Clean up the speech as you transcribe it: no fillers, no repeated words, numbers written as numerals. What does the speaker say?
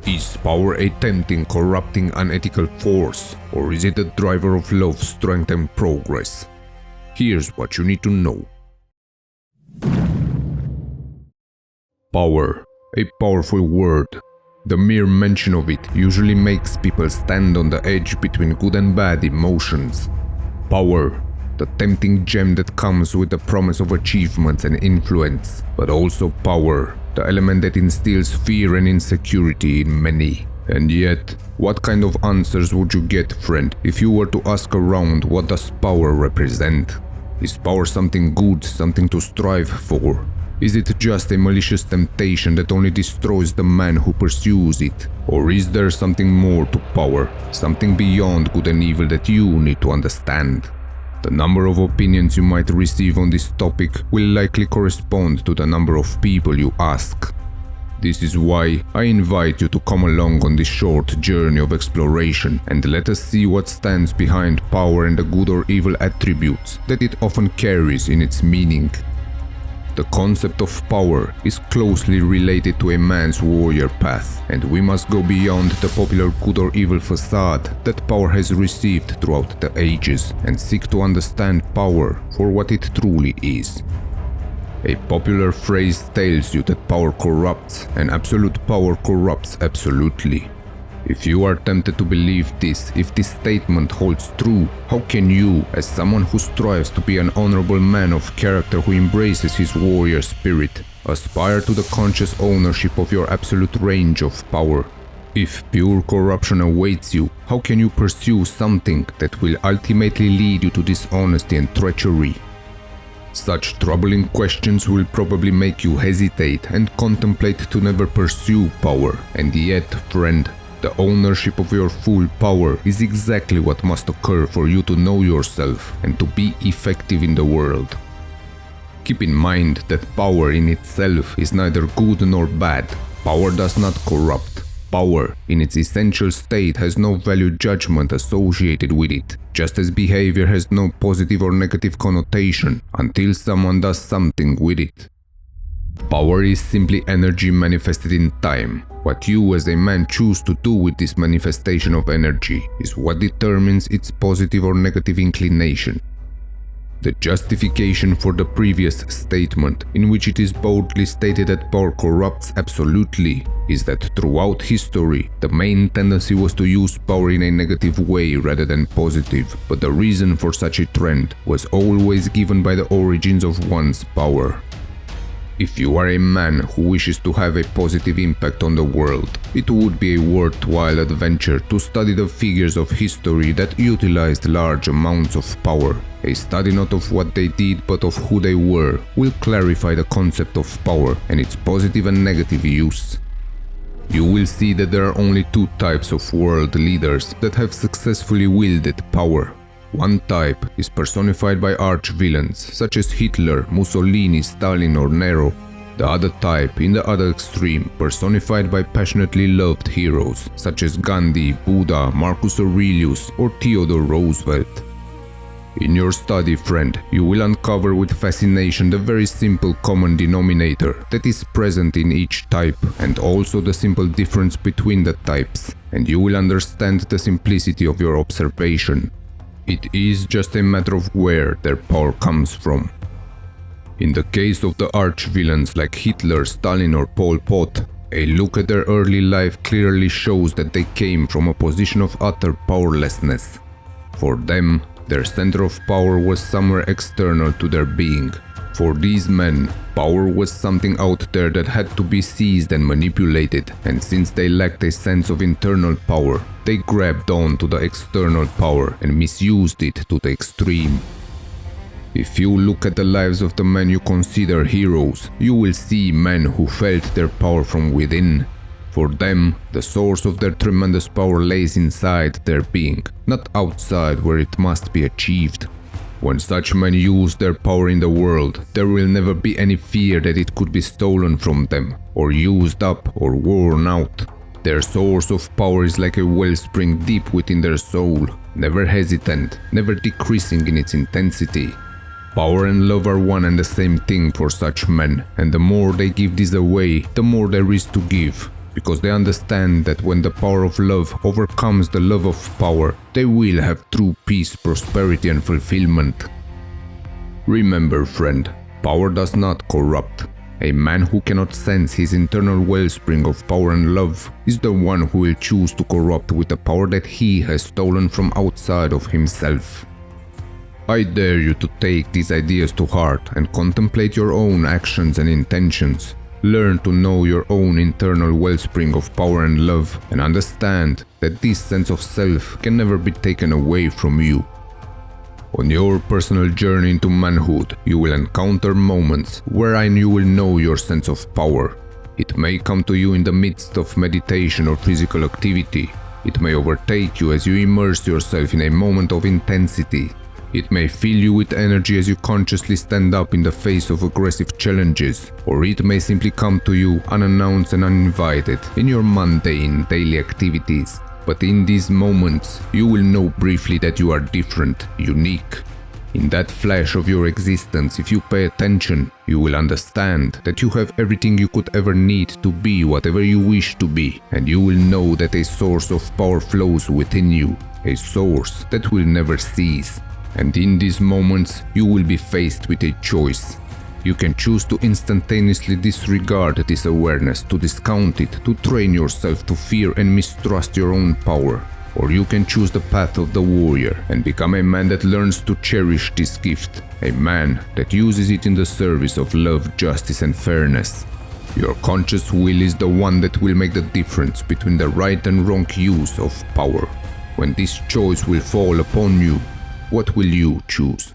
Is power a tempting, corrupting, unethical force, or is it a driver of love, strength, and progress? Here's what you need to know. Power, a powerful word. The mere mention of it usually makes people stand on the edge between good and bad emotions. Power, the tempting gem that comes with the promise of achievements and influence, but also power, the element that instills fear and insecurity in many. And yet, what kind of answers would you get, friend, if you were to ask around what does power represent? Is power something good, something to strive for? Is it just a malicious temptation that only destroys the man who pursues it? Or is there something more to power, something beyond good and evil that you need to understand? The number of opinions you might receive on this topic will likely correspond to the number of people you ask. This is why I invite you to come along on this short journey of exploration and let us see what stands behind power and the good or evil attributes that it often carries in its meaning. The concept of power is closely related to a man's warrior path, and we must go beyond the popular good or evil facade that power has received throughout the ages and seek to understand power for what it truly is. A popular phrase tells you that power corrupts, and absolute power corrupts absolutely. If you are tempted to believe this, if this statement holds true, how can you, as someone who strives to be an honorable man of character who embraces his warrior spirit, aspire to the conscious ownership of your absolute range of power? If pure corruption awaits you, how can you pursue something that will ultimately lead you to dishonesty and treachery? Such troubling questions will probably make you hesitate and contemplate to never pursue power, and yet, friend, the ownership of your full power is exactly what must occur for you to know yourself and to be effective in the world. Keep in mind that power in itself is neither good nor bad. Power does not corrupt. Power, in its essential state, has no value judgment associated with it, just as behavior has no positive or negative connotation until someone does something with it. Power is simply energy manifested in time. What you as a man choose to do with this manifestation of energy is what determines its positive or negative inclination. The justification for the previous statement, in which it is boldly stated that power corrupts absolutely, is that throughout history, the main tendency was to use power in a negative way rather than positive, but the reason for such a trend was always given by the origins of one's power. If you are a man who wishes to have a positive impact on the world, it would be a worthwhile adventure to study the figures of history that utilized large amounts of power. A study not of what they did but of who they were will clarify the concept of power and its positive and negative use. You will see that there are only two types of world leaders that have successfully wielded power. One type is personified by arch-villains such as Hitler, Mussolini, Stalin or Nero. The other type, in the other extreme, personified by passionately loved heroes such as Gandhi, Buddha, Marcus Aurelius or Theodore Roosevelt. In your study, friend, you will uncover with fascination the very simple common denominator that is present in each type and also the simple difference between the types, and you will understand the simplicity of your observation. It is just a matter of where their power comes from. In the case of the arch-villains like Hitler, Stalin or Pol Pot, a look at their early life clearly shows that they came from a position of utter powerlessness. For them, their center of power was somewhere external to their being. For these men, power was something out there that had to be seized and manipulated, and since they lacked a sense of internal power, they grabbed on to the external power and misused it to the extreme. If you look at the lives of the men you consider heroes, you will see men who felt their power from within. For them, the source of their tremendous power lays inside their being, not outside where it must be achieved. When such men use their power in the world, there will never be any fear that it could be stolen from them, or used up or worn out. Their source of power is like a wellspring deep within their soul, never hesitant, never decreasing in its intensity. Power and love are one and the same thing for such men, and the more they give this away, the more there is to give. because they understand that when the power of love overcomes the love of power, they will have true peace, prosperity, and fulfillment. Remember, friend, power does not corrupt. A man who cannot sense his internal wellspring of power and love is the one who will choose to corrupt with the power that he has stolen from outside of himself. I dare you to take these ideas to heart and contemplate your own actions and intentions. Learn to know your own internal wellspring of power and love, and understand that this sense of self can never be taken away from you. On your personal journey into manhood, you will encounter moments wherein you will know your sense of power. It may come to you in the midst of meditation or physical activity. It may overtake you as you immerse yourself in a moment of intensity. It may fill you with energy as you consciously stand up in the face of aggressive challenges, or it may simply come to you unannounced and uninvited in your mundane daily activities. But in these moments, you will know briefly that you are different, unique. In that flash of your existence, if you pay attention, you will understand that you have everything you could ever need to be whatever you wish to be, and you will know that a source of power flows within you, a source that will never cease. And in these moments, you will be faced with a choice. You can choose to instantaneously disregard this awareness, to discount it, to train yourself to fear and mistrust your own power. Or you can choose the path of the warrior and become a man that learns to cherish this gift, a man that uses it in the service of love, justice, and fairness. Your conscious will is the one that will make the difference between the right and wrong use of power. When this choice will fall upon you, what will you choose?